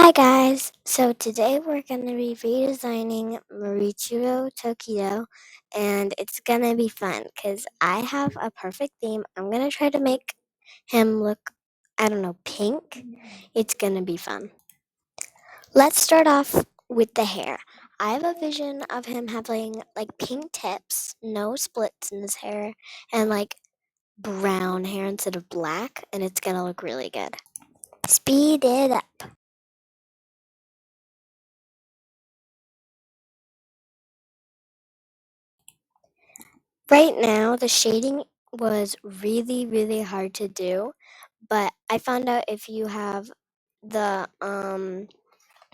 Hi guys, so today we're going to be redesigning Mauricio Tokido, and it's going to be fun because I have a perfect theme. I'm going to try to make him look, I don't know, pink. It's going to be fun. Let's start off with the hair. I have a vision of him having like pink tips, no splits in his hair, and like brown hair instead of black, and it's going to look really good. Speed it up. Right now, the shading was really, really hard to do, but I found out if you have the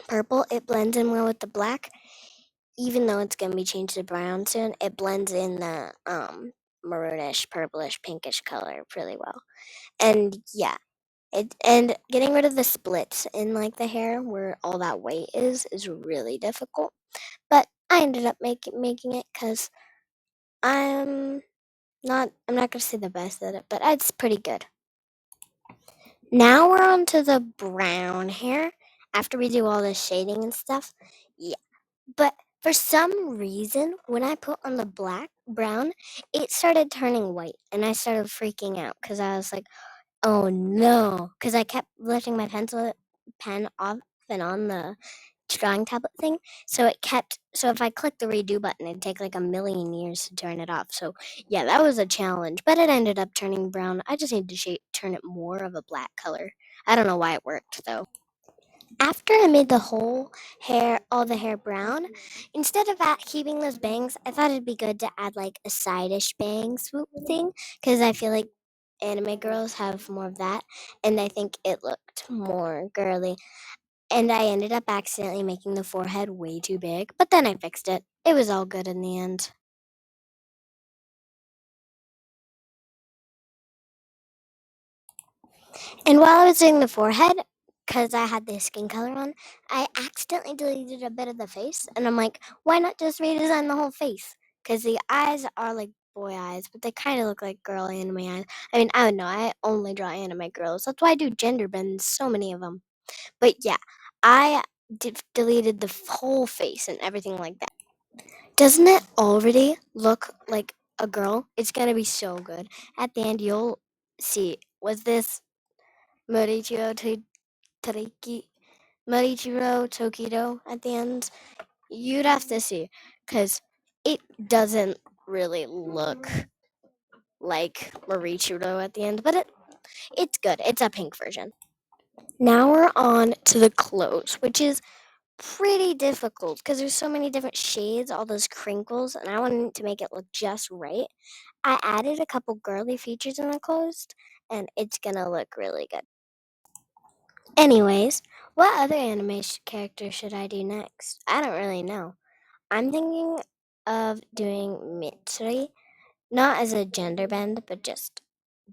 purple, it blends in well with the black. Even though it's gonna be changed to brown soon, it blends in the maroonish, purplish, pinkish color really well. And yeah, and getting rid of the splits in like the hair where all that weight is really difficult. But I ended up making it because I'm I'm not gonna say the best at it, but it's pretty good. Now we're on to the brown hair. After we do all the shading and stuff. Yeah. But for some reason, when I put on the brown, it started turning white and I started freaking out because I was like, oh no. Because I kept lifting my pen off and on the drawing tablet thing. So if I click the redo button, it'd take like a million years to turn it off. So yeah, that was a challenge, but it ended up turning brown. I just need to turn it more of a black color. I don't know why it worked though. After I made all the hair brown, instead of keeping those bangs, I thought it'd be good to add like a side-ish bang swoop thing because I feel like anime girls have more of that, and I think it looked more girly. And I ended up accidentally making the forehead way too big, but then I fixed it. It was all good in the end. And while I was doing the forehead, because I had the skin color on, I accidentally deleted a bit of the face. And I'm like, why not just redesign the whole face? Because the eyes are like boy eyes, but they kind of look like girl anime eyes. I mean, I don't know. I only draw anime girls. That's why I do gender bends, so many of them. But yeah, I deleted the whole face and everything like that. Doesn't it already look like a girl? It's gonna be so good. At the end, you'll see. Was this Mauricio Tariki, Mauricio Tokido at the end? You'd have to see, because it doesn't really look like Mauricio at the end, but it's good. It's a pink version. Now we're on to the clothes, which is pretty difficult because there's so many different shades, all those crinkles, and I wanted to make it look just right. I added a couple girly features in the clothes, and it's gonna look really good. Anyways, what other animation character should I do next? I don't really know. I'm thinking of doing Mitsuri, not as a gender bend, but just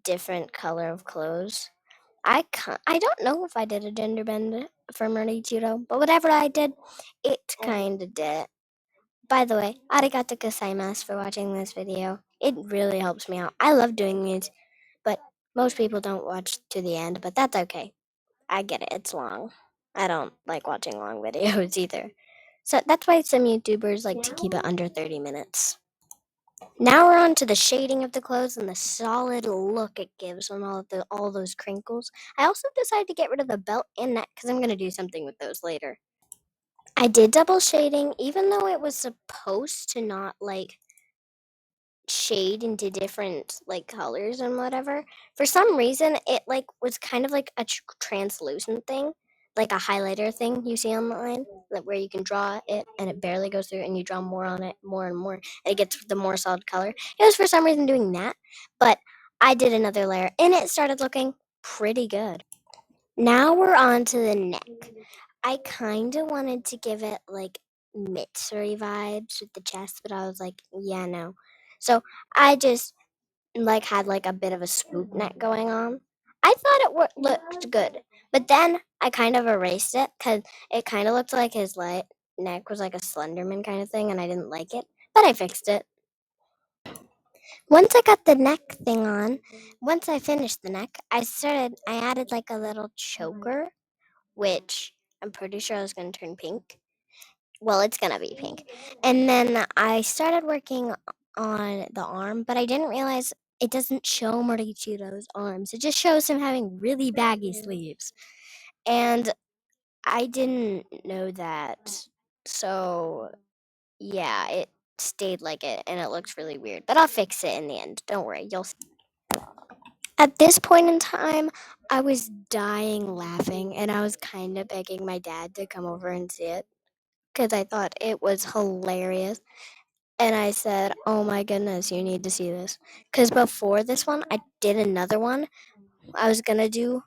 different color of clothes. I don't know if I did a gender bend for Mauricio, but whatever I did, it kind of did. By the way, arigato gozaimasu for watching this video. It really helps me out. I love doing these, but most people don't watch to the end, but that's okay. I get it, it's long. I don't like watching long videos either. So that's why some YouTubers like to keep it under 30 minutes. Now we're on to the shading of the clothes and the solid look it gives on all those crinkles. I also decided to get rid of the belt and neck because I'm going to do something with those later. I did double shading, even though it was supposed to not like shade into different like colors and whatever. For some reason, it like was kind of like a translucent thing, like a highlighter thing you see online, like where you can draw it and it barely goes through, and you draw more on it, more and more, and it gets the more solid color. It was for some reason doing that, but I did another layer, and it started looking pretty good. Now we're on to the neck. I kind of wanted to give it like Mitsuri vibes with the chest, but I was like, yeah, no. So I just like had like a bit of a swoop neck going on. I thought it looked good, but then I kind of erased it because it kind of looked like his neck was like a Slenderman kind of thing, and I didn't like it. But I fixed it. Once I got the neck thing on, once I finished the neck, I added like a little choker which I'm pretty sure I was going to turn pink. Well, it's going to be pink. And then I started working on the arm, but I didn't realize it doesn't show Mauriccio's arms. It just shows him having really baggy sleeves. And I didn't know that. So, yeah, it stayed like it and it looks really weird. But I'll fix it in the end. Don't worry. You'll see. At this point in time, I was dying laughing and I was kind of begging my dad to come over and see it because I thought it was hilarious. And I said, "Oh my goodness, you need to see this." Because before this one, I did another one. I was going to do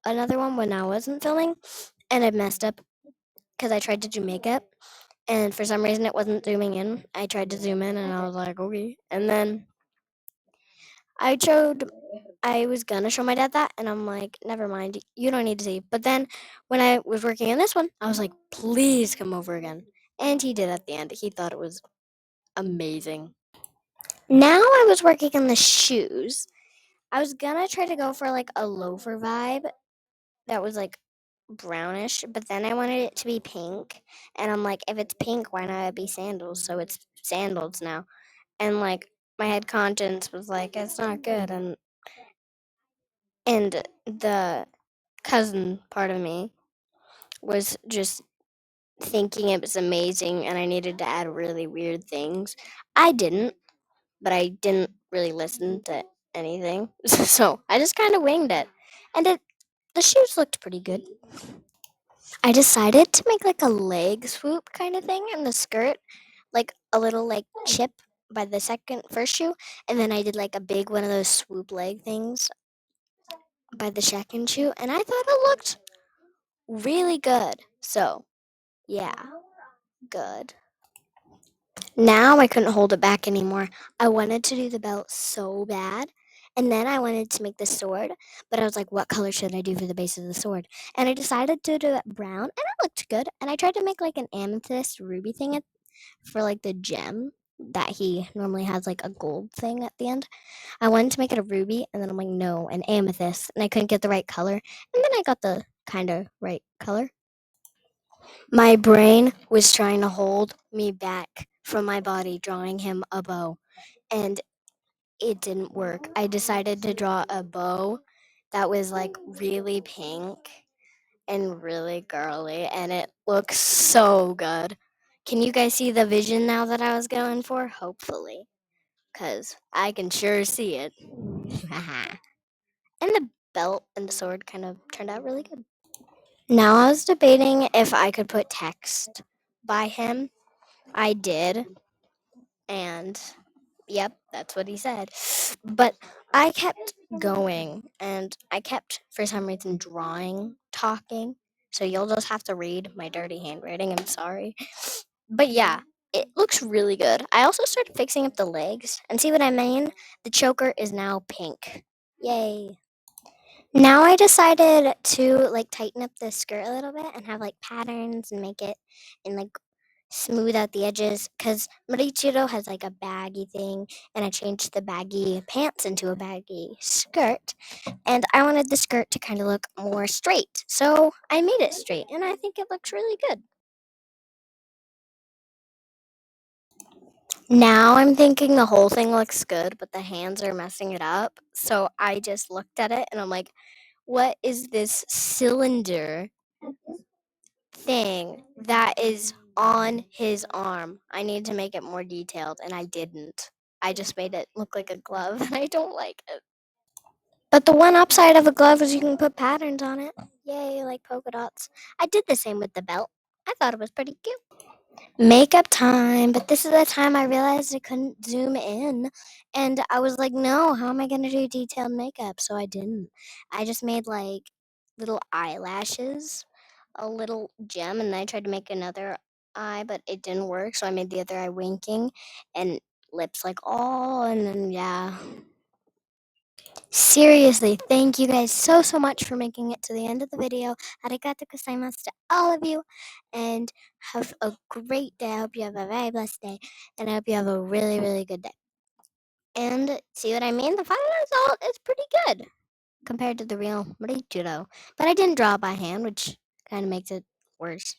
another one when I wasn't filming and I messed up because I tried to do makeup and for some reason it wasn't zooming in. I tried to zoom in and I was like, okay. And then I showed, I was gonna show my dad that, and I'm like, never mind, you don't need to see. But then when I was working on this one, I was like, please come over again. And he did at the end. He thought it was amazing. Now I was working on the shoes. I was gonna try to go for like a loafer vibe that was like brownish, but then I wanted it to be pink. And I'm like, if it's pink, why not it be sandals? So it's sandals now. And like my head conscience was like, it's not good. And the cousin part of me was just thinking it was amazing and I needed to add really weird things. I didn't, but I didn't really listen to anything. So I just kind of winged it. And the shoes looked pretty good. I decided to make like a leg swoop kind of thing in the skirt, like a little like chip by the first shoe, and then I did like a big one of those swoop leg things by the second shoe, and I thought it looked really good. So, yeah, good. Now I couldn't hold it back anymore. I wanted to do the belt so bad. And then I wanted to make the sword, but I was like, what color should I do for the base of the sword? And I decided to do it brown, and it looked good. And I tried to make like an amethyst ruby thing for like the gem that he normally has like a gold thing at the end. I wanted to make it a ruby, and then I'm like, no, an amethyst. And I couldn't get the right color. And then I got the kind of right color. My brain was trying to hold me back from my body drawing him a bow, and it didn't work. I decided to draw a bow that was like really pink and really girly, and it looks so good. Can you guys see the vision now that I was going for? Hopefully, because I can sure see it. And the belt and the sword kind of turned out really good. Now I was debating if I could put text by him. I did, and yep, that's what he said. But I kept going and I kept, for some reason, drawing, talking. So you'll just have to read my dirty handwriting. I'm sorry. But yeah, it looks really good. I also started fixing up the legs. And see what I mean? The choker is now pink. Yay. Now I decided to like tighten up the skirt a little bit and have like patterns and make it and like smooth out the edges because Marichiro has like a baggy thing and I changed the baggy pants into a baggy skirt and I wanted the skirt to kind of look more straight. So I made it straight and I think it looks really good. Now I'm thinking the whole thing looks good, but the hands are messing it up. So I just looked at it and I'm like, what is this cylinder thing that is on his arm? I need to make it more detailed, and I didn't. I just made it look like a glove, and I don't like it. But the one upside of a glove is you can put patterns on it. Yay, like polka dots. I did the same with the belt. I thought it was pretty cute. Makeup time, but this is the time I realized I couldn't zoom in. And I was like, no, how am I going to do detailed makeup? So I didn't. I just made like little eyelashes, a little gem, and then I tried to make another eye, but it didn't work. So I made the other eye winking and lips like all, and then yeah. Seriously, thank you guys so much for making it to the end of the video. Arigato gozaimasu to all of you, and have a great day. I hope you have a very blessed day, and I hope you have a really good day. And see what I mean? The final result is pretty good compared to the real Marichiro. But I didn't draw by hand, which kind of makes it worse.